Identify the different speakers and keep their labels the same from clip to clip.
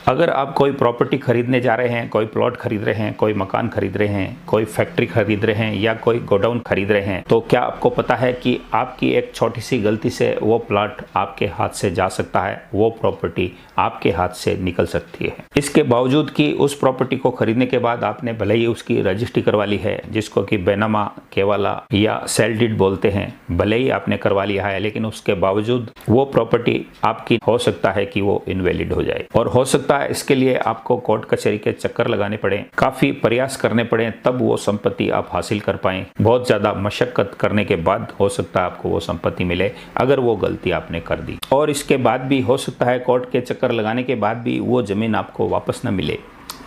Speaker 1: अगर आप कोई प्रॉपर्टी खरीदने जा रहे हैं, कोई प्लॉट खरीद रहे हैं, कोई मकान खरीद रहे हैं, कोई फैक्ट्री खरीद रहे हैं या कोई गोडाउन खरीद रहे हैं, तो क्या आपको पता है कि आपकी एक छोटी सी गलती से वो प्लॉट आपके हाथ से जा सकता है, वो प्रॉपर्टी आपके हाथ से निकल सकती है। इसके बावजूद कि उस प्रॉपर्टी को खरीदने के बाद आपने भले ही उसकी रजिस्ट्री करवा ली है, जिसको कि बेनामा, केवाला या सेल डीड बोलते हैं, भले ही आपने करवा लिया है, लेकिन उसके बावजूद वो प्रॉपर्टी आपकी हो सकता है कि वो इनवैलिड हो जाए। और हो सकता है इसके लिए आपको कोर्ट कचहरी के चक्कर लगाने पड़े, काफी प्रयास करने पड़े, तब वो संपत्ति आप हासिल कर पाएं। बहुत ज्यादा मशक्कत करने के बाद हो सकता है आपको वो संपत्ति मिले, अगर वो गलती आपने कर दी। और इसके बाद भी हो सकता है कोर्ट के चक्कर लगाने के बाद भी वो जमीन आपको वापस न मिले,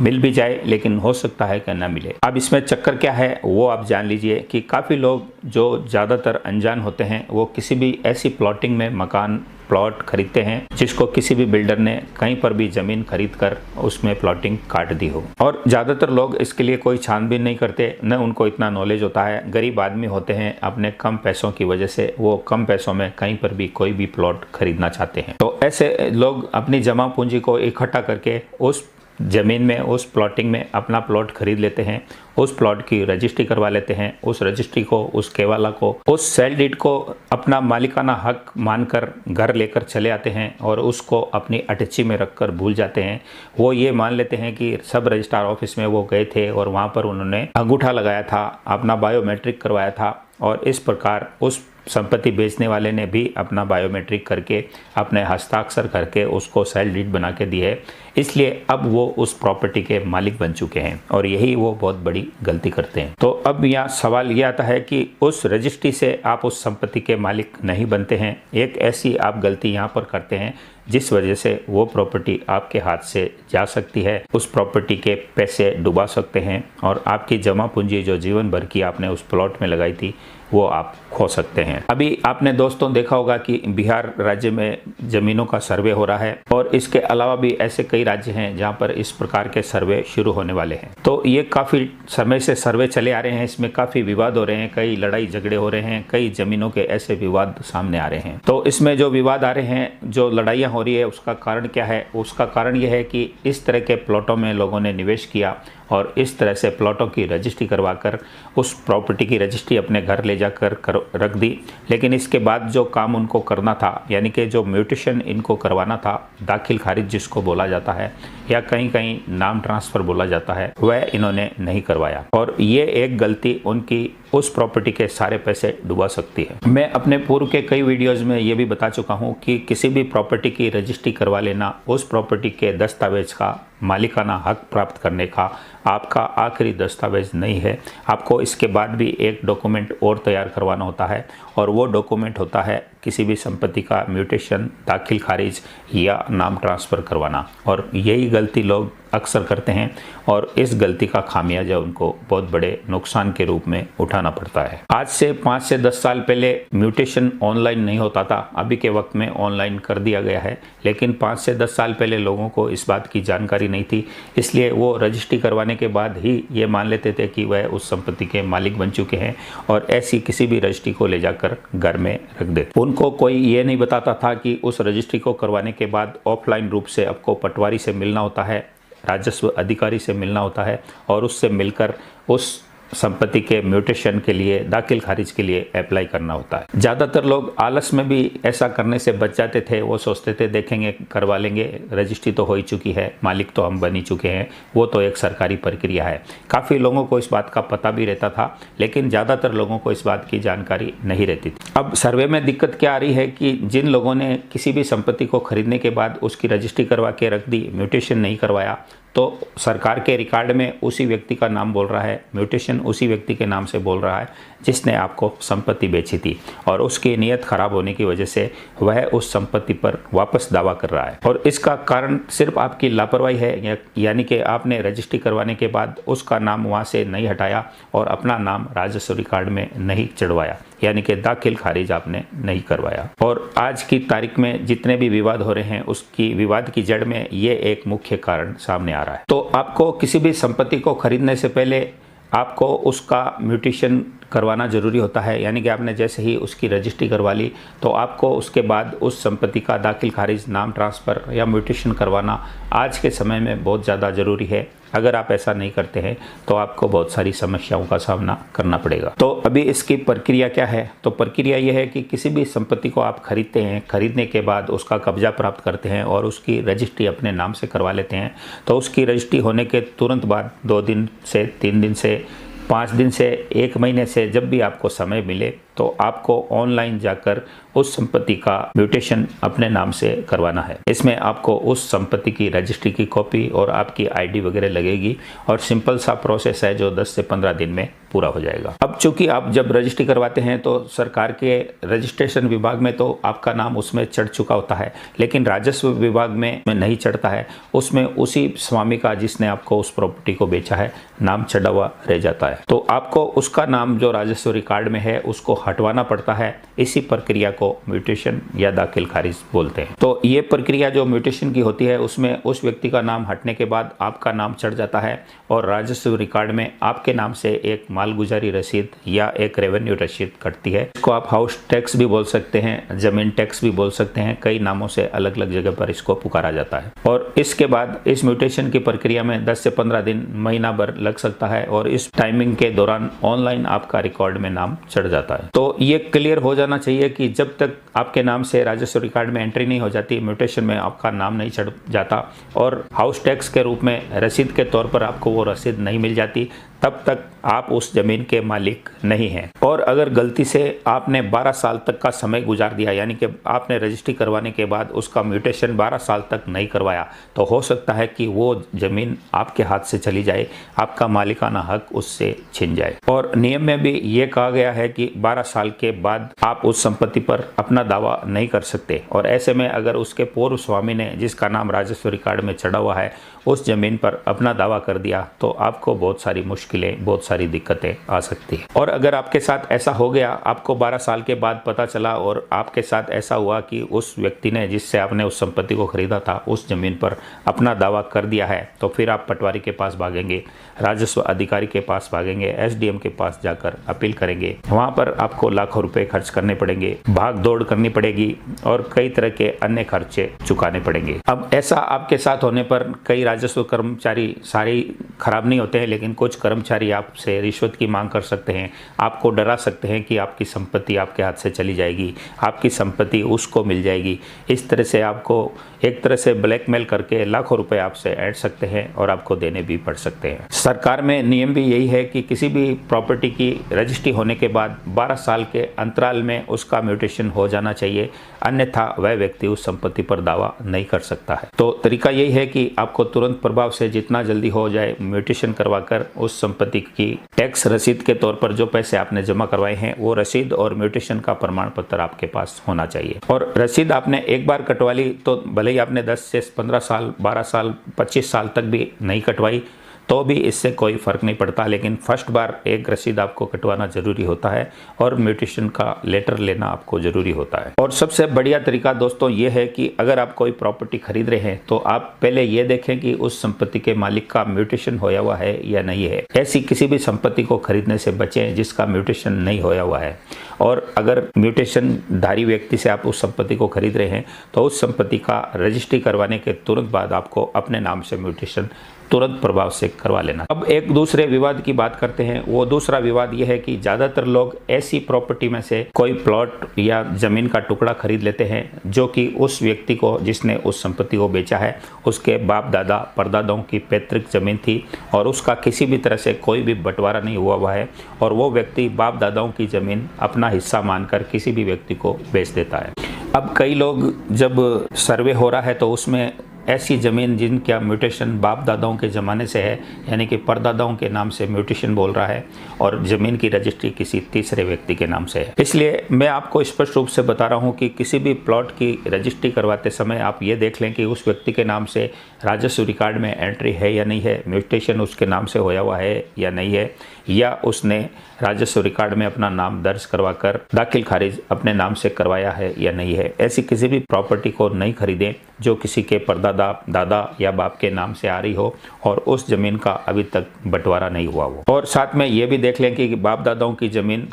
Speaker 1: मिल भी जाए लेकिन हो सकता है कि न मिले। अब इसमें चक्कर क्या है वो आप जान लीजिए कि काफ़ी लोग जो ज़्यादातर अनजान होते हैं वो किसी भी ऐसी प्लॉटिंग में मकान प्लॉट खरीदते हैं जिसको किसी भी बिल्डर ने कहीं पर भी ज़मीन खरीद कर उसमें प्लॉटिंग काट दी हो। और ज़्यादातर लोग इसके लिए कोई छानबीन नहीं करते, न उनको इतना नॉलेज होता है। गरीब आदमी होते हैं, अपने कम पैसों की वजह से वो कम पैसों में कहीं पर भी कोई भी प्लॉट खरीदना चाहते हैं। तो ऐसे लोग अपनी जमा पूंजी को इकट्ठा करके उस ज़मीन में, उस प्लॉटिंग में अपना प्लॉट खरीद लेते हैं, उस प्लॉट की रजिस्ट्री करवा लेते हैं, उस रजिस्ट्री को, उस केवाला को, उस सेल डीड को अपना मालिकाना हक मानकर घर लेकर चले आते हैं और उसको अपनी अटैची में रखकर भूल जाते हैं। वो ये मान लेते हैं कि सब रजिस्ट्रार ऑफिस में वो गए थे और वहाँ पर उन्होंने अंगूठा लगाया था, अपना बायोमेट्रिक करवाया था और इस प्रकार उस संपत्ति बेचने वाले ने भी अपना बायोमेट्रिक करके, अपने हस्ताक्षर करके उसको सेल डीड बना के दी है, इसलिए अब वो उस प्रॉपर्टी के मालिक बन चुके हैं और यही वो बहुत बड़ी गलती करते हैं। तो अब यहाँ सवाल ये आता है कि उस रजिस्ट्री से आप उस संपत्ति के मालिक नहीं बनते हैं। एक ऐसी आप गलती यहाँ पर करते हैं जिस वजह से वो प्रॉपर्टी आपके हाथ से जा सकती है, उस प्रॉपर्टी के पैसे डुबा सकते हैं और आपकी जमा पूंजी जो जीवन भर की आपने उस प्लॉट में लगाई थी वो आप खो सकते हैं। अभी आपने दोस्तों देखा होगा कि बिहार राज्य में ज़मीनों का सर्वे हो रहा है और इसके अलावा भी ऐसे कई राज्य हैं जहां पर इस प्रकार के सर्वे शुरू होने वाले हैं। तो ये काफ़ी समय से सर्वे चले आ रहे हैं, इसमें काफ़ी विवाद हो रहे हैं, कई लड़ाई झगड़े हो रहे हैं, कई ज़मीनों के ऐसे विवाद सामने आ रहे हैं। तो इसमें जो विवाद आ रहे हैं, जो लड़ाइयाँ हो रही है, उसका कारण क्या है? उसका कारण यह है कि इस तरह के प्लॉटों में लोगों ने निवेश किया और इस तरह से प्लॉटों की रजिस्ट्री करवाकर उस प्रॉपर्टी की रजिस्ट्री अपने घर ले जाकर रख दी, लेकिन इसके बाद जो काम उनको करना था, यानी कि जो म्यूटेशन इनको करवाना था, दाखिल खारिज जिसको बोला जाता है या कहीं कहीं नाम ट्रांसफ़र बोला जाता है, वह इन्होंने नहीं करवाया और ये एक गलती उनकी उस प्रॉपर्टी के सारे पैसे डुबा सकती है। मैं अपने पूर्व के कई वीडियोज़ में ये भी बता चुका हूँ कि किसी भी प्रॉपर्टी की रजिस्ट्री करवा लेना उस प्रॉपर्टी के दस्तावेज का, मालिकाना हक प्राप्त करने का आपका आखिरी दस्तावेज नहीं है। आपको इसके बाद भी एक डॉक्यूमेंट और तैयार करवाना होता है और वो डॉक्यूमेंट होता है किसी भी संपत्ति का म्यूटेशन, दाखिल खारिज या नाम ट्रांसफ़र करवाना। और यही गलती लोग अक्सर करते हैं और इस गलती का खामियाजा उनको बहुत बड़े नुकसान के रूप में उठाना पड़ता है। आज से 5 से 10 साल पहले म्यूटेशन ऑनलाइन नहीं होता था, अभी के वक्त में ऑनलाइन कर दिया गया है, लेकिन 5 से 10 साल पहले लोगों को इस बात की जानकारी नहीं थी, इसलिए वो रजिस्ट्री करवाने के बाद ही ये मान लेते थे कि वह उस संपत्ति के मालिक बन चुके हैं और ऐसी किसी भी रजिस्ट्री को ले जाकर घर में रख देते। उनको कोई ये नहीं बताता था कि उस रजिस्ट्री को करवाने के बाद ऑफलाइन रूप से आपको पटवारी से मिलना होता है, राजस्व अधिकारी से मिलना होता है और उससे मिलकर उस संपत्ति के म्यूटेशन के लिए, दाखिल खारिज के लिए अप्लाई करना होता है। ज़्यादातर लोग आलस में भी ऐसा करने से बच जाते थे। वो सोचते थे देखेंगे, करवा लेंगे, रजिस्ट्री तो हो ही चुकी है, मालिक तो हम बन ही चुके हैं, वो तो एक सरकारी प्रक्रिया है। काफ़ी लोगों को इस बात का पता भी रहता था, लेकिन ज़्यादातर लोगों को इस बात की जानकारी नहीं रहती थी। अब सर्वे में दिक्कत क्या आ रही है कि जिन लोगों ने किसी भी संपत्ति को खरीदने के बाद उसकी रजिस्ट्री करवा के रख दी, म्यूटेशन नहीं करवाया, तो सरकार के रिकॉर्ड में उसी व्यक्ति का नाम बोल रहा है, म्यूटेशन उसी व्यक्ति के नाम से बोल रहा है जिसने आपको संपत्ति बेची थी और उसकी नीयत खराब होने की वजह से वह उस संपत्ति पर वापस दावा कर रहा है। और इसका कारण सिर्फ आपकी लापरवाही है, यानी कि आपने रजिस्ट्री करवाने के बाद उसका नाम वहाँ से नहीं हटाया और अपना नाम राजस्व रिकॉर्ड में नहीं चढ़वाया, यानी कि दाखिल खारिज आपने नहीं करवाया। और आज की तारीख में जितने भी विवाद हो रहे हैं, उसकी विवाद की जड़ में ये एक मुख्य कारण सामने आ रहा है। तो आपको किसी भी संपत्ति को खरीदने से पहले आपको उसका म्यूटेशन करवाना जरूरी होता है, यानी कि आपने जैसे ही उसकी रजिस्ट्री करवा ली तो आपको उसके बाद उस संपत्ति का दाखिल खारिज, नाम ट्रांसफ़र या म्यूटेशन करवाना आज के समय में बहुत ज़्यादा ज़रूरी है। अगर आप ऐसा नहीं करते हैं तो आपको बहुत सारी समस्याओं का सामना करना पड़ेगा। तो अभी इसकी प्रक्रिया क्या है? तो प्रक्रिया यह है कि किसी भी संपत्ति को आप खरीदते हैं, खरीदने के बाद उसका कब्जा प्राप्त करते हैं और उसकी रजिस्ट्री अपने नाम से करवा लेते हैं, तो उसकी रजिस्ट्री होने के तुरंत बाद 2 दिन से 3 दिन से 5 दिन से 1 महीने से जब भी आपको समय मिले तो आपको ऑनलाइन जाकर उस संपत्ति का म्यूटेशन अपने नाम से करवाना है। इसमें आपको उस संपत्ति की रजिस्ट्री की कॉपी और आपकी आईडी वगैरह लगेगी और सिंपल सा प्रोसेस है जो 10 से 15 दिन में पूरा हो जाएगा। अब चूंकि आप जब रजिस्ट्री करवाते हैं तो सरकार के रजिस्ट्रेशन विभाग में तो आपका नाम उसमें चढ़ चुका होता है, लेकिन राजस्व विभाग में नहीं चढ़ता है। उसमें उसी स्वामी का जिसने आपको उस प्रॉपर्टी को बेचा है नाम चढ़ा हुआ रह जाता है, तो आपको उसका नाम जो राजस्व रिकॉर्ड में है उसको हटवाना पड़ता है। इसी प्रक्रिया को म्यूटेशन या दाखिल खारिज बोलते हैं। तो ये प्रक्रिया जो म्यूटेशन की होती है उसमें उस व्यक्ति का नाम हटने के बाद आपका नाम चढ़ जाता है और राजस्व रिकॉर्ड में आपके नाम से एक मालगुजारी रसीद या एक रेवेन्यू रसीद कटती है। इसको आप हाउस टैक्स भी बोल सकते हैं, जमीन टैक्स भी बोल सकते हैं, कई नामों से अलग अलग जगह पर इसको पुकारा जाता है। और इसके बाद इस म्यूटेशन की प्रक्रिया में 10 से 15 दिन, महीना भर लग सकता है और इस टाइमिंग के दौरान ऑनलाइन आपका रिकॉर्ड में नाम चढ़ जाता है। तो ये क्लियर हो जाना चाहिए कि जब तक आपके नाम से राजस्व रिकॉर्ड में एंट्री नहीं हो जाती, म्यूटेशन में आपका नाम नहीं चढ़ जाता और हाउस टैक्स के रूप में रसीद के तौर पर आपको वो रसीद नहीं मिल जाती, तब तक आप उस जमीन के मालिक नहीं हैं। और अगर गलती से आपने 12 साल तक का समय गुजार दिया, यानी कि आपने रजिस्ट्री करवाने के बाद उसका म्यूटेशन 12 साल तक नहीं करवाया, तो हो सकता है कि वो ज़मीन आपके हाथ से चली जाए, आपका मालिकाना हक उससे छिन जाए। और नियम में भी ये कहा गया है कि 12 साल के बाद आप उस संपत्ति पर अपना दावा नहीं कर सकते। और ऐसे में अगर उसके पूर्व स्वामी ने, जिसका नाम राजस्व रिकॉर्ड में चढ़ा हुआ है, उस जमीन पर अपना दावा कर दिया तो आपको बहुत सारी मुश्किलें, बहुत सारी दिक्कतें आ सकती है। और अगर आपके साथ ऐसा हो गया, आपको 12 साल के बाद पता चला और आपके साथ ऐसा हुआ कि उस व्यक्ति ने, जिससे आपने उस संपत्ति को खरीदा था, उस जमीन पर अपना दावा कर दिया है, तो फिर आप पटवारी के पास भागेंगे, राजस्व अधिकारी के पास भागेंगे, एसडीएम के पास जाकर अपील करेंगे। वहां पर आपको लाखों रुपए खर्च करने पड़ेंगे, भाग दौड़ करनी पड़ेगी और कई तरह के अन्य खर्चे चुकाने पड़ेंगे। अब ऐसा आपके साथ होने पर कई राजस्व कर्मचारी सारे खराब नहीं होते हैं, लेकिन कुछ कर्मचारी आपसे रिश्वत की मांग कर सकते हैं, आपको डरा सकते हैं कि आपकी संपत्ति आपके हाथ से चली जाएगी, आपकी संपत्ति उसको मिल जाएगी। इस तरह से आपको एक तरह से ब्लैकमेल करके लाखों रुपए आपसे ऐंठ सकते हैं और आपको देने भी पड़ सकते हैं। सरकार में नियम भी यही है कि किसी भी प्रॉपर्टी की रजिस्ट्री होने के बाद 12 साल के अंतराल में उसका म्यूटेशन हो जाना चाहिए, अन्यथा वह व्यक्ति उस संपत्ति पर दावा नहीं कर सकता है। तो तरीका यही है कि आपको तुरंत प्रभाव से जितना जल्दी हो जाए म्यूटेशन करवाकर उस संपत्ति की टैक्स रसीद के तौर पर जो पैसे आपने जमा करवाए हैं वो रसीद और म्यूटेशन का प्रमाण पत्र आपके पास होना चाहिए। और रसीद आपने एक बार कटवा ली तो भले ही आपने 10 से 15 साल, 12 साल, 25 साल तक भी नहीं कटवाई तो भी इससे कोई फ़र्क नहीं पड़ता, लेकिन फर्स्ट बार एक रसीद आपको कटवाना ज़रूरी होता है और म्यूटेशन का लेटर लेना आपको ज़रूरी होता है। और सबसे बढ़िया तरीका दोस्तों ये है कि अगर आप कोई प्रॉपर्टी खरीद रहे हैं तो आप पहले ये देखें कि उस संपत्ति के मालिक का म्यूटेशन होया हुआ है या नहीं है। ऐसी किसी भी संपत्ति को खरीदने से बचें जिसका म्यूटेशन नहीं होया हुआ है। और अगर म्यूटेशन धारी व्यक्ति से आप उस संपत्ति को खरीद रहे हैं तो उस संपत्ति का रजिस्ट्री करवाने के तुरंत बाद आपको अपने नाम से म्यूटेशन तुरंत प्रभाव से करवा लेना। अब एक दूसरे विवाद की बात करते हैं। वो दूसरा विवाद यह है कि ज्यादातर लोग ऐसी प्रॉपर्टी में से कोई प्लॉट या जमीन का टुकड़ा खरीद लेते हैं जो कि उस व्यक्ति को, जिसने उस संपत्ति को बेचा है, उसके बाप दादा परदादाओं की पैतृक जमीन थी और उसका किसी भी तरह से कोई भी बंटवारा नहीं हुआ है और वो व्यक्ति बाप दादाओं की जमीन अपना हिस्सा मानकर किसी भी व्यक्ति को बेच देता है। अब कई लोग जब सर्वे हो रहा है तो उसमें ऐसी ज़मीन जिनका म्यूटेशन बाप दादाओं के ज़माने से है, यानी कि परदादाओं के नाम से म्यूटेशन बोल रहा है और ज़मीन की रजिस्ट्री किसी तीसरे व्यक्ति के नाम से है। इसलिए मैं आपको स्पष्ट रूप से बता रहा हूं कि किसी भी प्लॉट की रजिस्ट्री करवाते समय आप ये देख लें कि उस व्यक्ति के नाम से राजस्व रिकॉर्ड में एंट्री है या नहीं है, म्यूटेशन उसके नाम से होया हुआ है या नहीं है, या उसने राजस्व रिकॉर्ड में अपना नाम दर्ज करवाकर दाखिल खारिज अपने नाम से करवाया है या नहीं है। ऐसी किसी भी प्रॉपर्टी को नहीं खरीदें जो किसी के परदादा परदादा, दादा या बाप के नाम से आ रही हो और उस ज़मीन का अभी तक बंटवारा नहीं हुआ हो। और साथ में ये भी देख लें कि बाप दादाओं की ज़मीन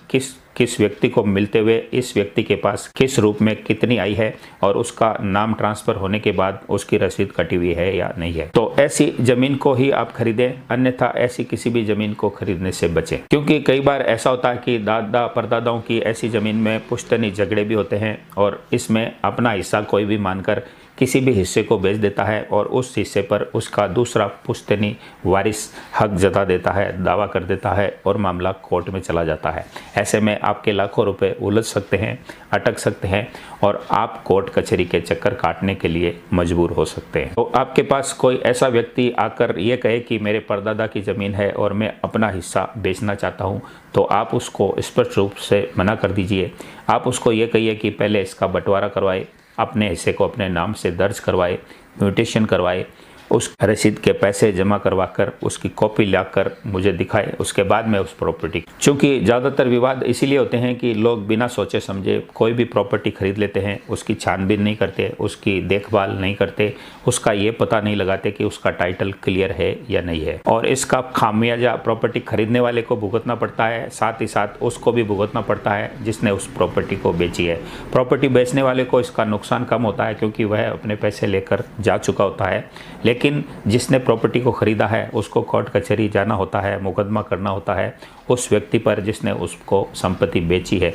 Speaker 1: किस व्यक्ति को मिलते हुए इस व्यक्ति के पास किस रूप में कितनी आई है और उसका नाम ट्रांसफ़र होने के बाद उसकी रसीद कटी हुई है या नहीं है। तो ऐसी ज़मीन को ही आप खरीदें, अन्यथा ऐसी किसी भी ज़मीन को खरीदने से बचें, क्योंकि कई बार ऐसा होता है कि दादा परदादाओं की ऐसी ज़मीन में पुश्तनी झगड़े भी होते हैं और इसमें अपना हिस्सा कोई भी मानकर किसी भी हिस्से को बेच देता है और उस हिस्से पर उसका दूसरा पुश्तनी वारिस हक जता देता है, दावा कर देता है और मामला कोर्ट में चला जाता है। ऐसे में आपके लाखों रुपए उलझ सकते हैं, अटक सकते हैं और आप कोर्ट कचहरी के चक्कर काटने के लिए मजबूर हो सकते हैं। तो आपके पास कोई ऐसा व्यक्ति आकर ये कहे कि मेरे परदादा की ज़मीन है और मैं अपना हिस्सा बेचना चाहता हूँ, तो आप उसको स्पष्ट रूप से मना कर दीजिए। आप उसको ये कहिए कि पहले इसका बंटवारा करवाए, अपने हिस्से को अपने नाम से दर्ज करवाए, म्यूटेशन करवाए, उस रसीद के पैसे जमा करवाकर उसकी कॉपी लाकर मुझे दिखाए, उसके बाद में उस प्रॉपर्टी। चूँकि ज़्यादातर विवाद इसीलिए होते हैं कि लोग बिना सोचे समझे कोई भी प्रॉपर्टी खरीद लेते हैं, उसकी छानबीन नहीं करते, उसकी देखभाल नहीं करते, उसका ये पता नहीं लगाते कि उसका टाइटल क्लियर है या नहीं है, और इसका खामियाजा प्रॉपर्टी खरीदने वाले को भुगतना पड़ता है, साथ ही साथ उसको भी भुगतना पड़ता है जिसने उस प्रॉपर्टी को बेची है। प्रॉपर्टी बेचने वाले को इसका नुकसान कम होता है क्योंकि वह अपने पैसे लेकर जा चुका होता है, लेकिन जिसने प्रॉपर्टी को खरीदा है उसको कोर्ट कचहरी जाना होता है, मुकदमा करना होता है उस व्यक्ति पर जिसने उसको संपत्ति बेची है,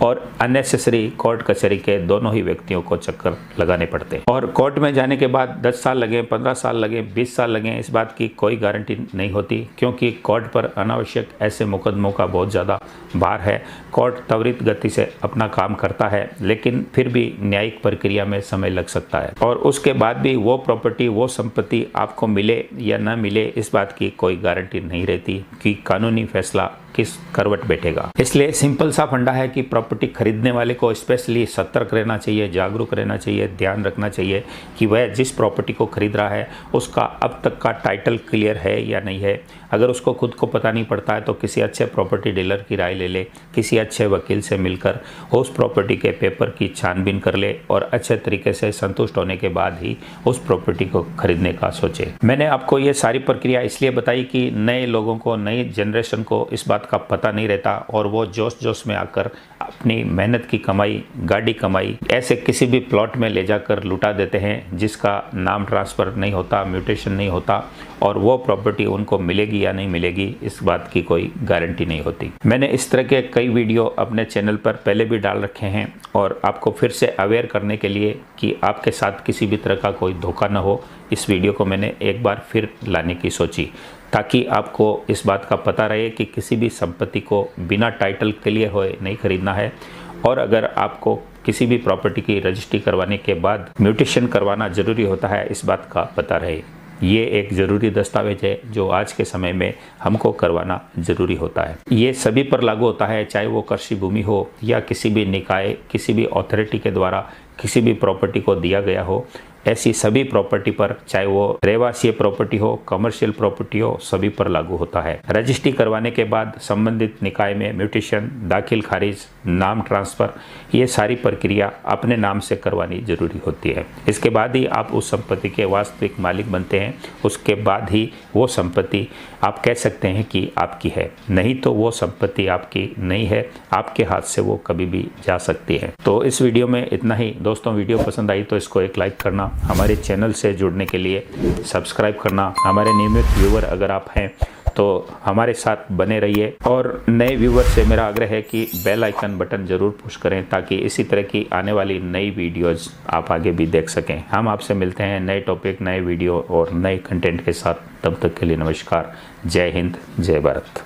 Speaker 1: और अननेसेसरी कोर्ट कचहरी के दोनों ही व्यक्तियों को चक्कर लगाने पड़ते हैं। और कोर्ट में जाने के बाद 10 साल लगे, 15 साल लगे, 20 साल लगे, इस बात की कोई गारंटी नहीं होती, क्योंकि कोर्ट पर अनावश्यक ऐसे मुकदमों का बहुत ज़्यादा भार है। कोर्ट त्वरित गति से अपना काम करता है, लेकिन फिर भी न्यायिक प्रक्रिया में समय लग सकता है और उसके बाद भी वो प्रॉपर्टी, वो संपत्ति आपको मिले या न मिले, इस बात की कोई गारंटी नहीं रहती कि कानूनी फैसला किस करवट बैठेगा। इसलिए सिंपल सा फंडा है कि प्रॉपर्टी खरीदने वाले को स्पेशली सतर्क रहना चाहिए, जागरूक रहना चाहिए, ध्यान रखना चाहिए कि वह जिस प्रॉपर्टी को खरीद रहा है उसका अब तक का टाइटल क्लियर है या नहीं है। अगर उसको खुद को पता नहीं पड़ता है तो किसी अच्छे प्रॉपर्टी डीलर की राय ले ले, किसी अच्छे वकील से मिलकर उस प्रॉपर्टी के पेपर की छानबीन कर ले और अच्छे तरीके से संतुष्ट होने के बाद ही उस प्रॉपर्टी को खरीदने का सोचे। मैंने आपको ये सारी प्रक्रिया इसलिए बताई कि नए लोगों को, नई जनरेशन को इस बात का पता नहीं रहता और वो जोश में आकर अपनी मेहनत की कमाई, गाड़ी कमाई ऐसे किसी भी प्लॉट में ले जाकर लुटा देते हैं जिसका नाम ट्रांसफ़र नहीं होता, म्यूटेशन नहीं होता, और वो प्रॉपर्टी उनको मिलेगी या नहीं मिलेगी इस बात की कोई गारंटी नहीं होती। मैंने इस तरह के कई वीडियो अपने चैनल पर पहले भी डाल रखे हैं और आपको फिर से अवेयर करने के लिए कि आपके साथ किसी भी तरह का कोई धोखा न हो, इस वीडियो को मैंने एक बार फिर लाने की सोची, ताकि आपको इस बात का पता रहे कि किसी भी संपत्ति को बिना टाइटल क्लियर होए नहीं खरीदना है। और अगर आपको किसी भी प्रॉपर्टी की रजिस्ट्री करवाने के बाद म्यूटेशन करवाना ज़रूरी होता है, इस बात का पता रहे। ये एक ज़रूरी दस्तावेज है जो आज के समय में हमको करवाना ज़रूरी होता है। ये सभी पर लागू होता है, चाहे वो कृषि भूमि हो या किसी भी निकाय, किसी भी अथॉरिटी के द्वारा किसी भी प्रॉपर्टी को दिया गया हो। ऐसी सभी प्रॉपर्टी पर, चाहे वो रहवासी प्रॉपर्टी हो, कमर्शियल प्रॉपर्टी हो, सभी पर लागू होता है। रजिस्ट्री करवाने के बाद संबंधित निकाय में म्यूटेशन, दाखिल खारिज, नाम ट्रांसफ़र, ये सारी प्रक्रिया अपने नाम से करवानी जरूरी होती है। इसके बाद ही आप उस संपत्ति के वास्तविक मालिक बनते हैं। उसके बाद ही वो संपत्ति आप कह सकते हैं कि आपकी है, नहीं तो वो संपत्ति आपकी नहीं है, आपके हाथ से वो कभी भी जा सकती है। तो इस वीडियो में इतना ही। दोस्तों, वीडियो पसंद आई तो इसको एक लाइक करना, हमारे चैनल से जुड़ने के लिए सब्सक्राइब करना, हमारे नियमित व्यूअर अगर आप हैं तो हमारे साथ बने रहिए, और नए व्यूअर से मेरा आग्रह है कि बेल आइकन बटन ज़रूर पुश करें ताकि इसी तरह की आने वाली नई वीडियोज़ आप आगे भी देख सकें। हम आपसे मिलते हैं नए टॉपिक, नए वीडियो और नए कंटेंट के साथ। तब तक के लिए नमस्कार। जय हिंद, जय भारत।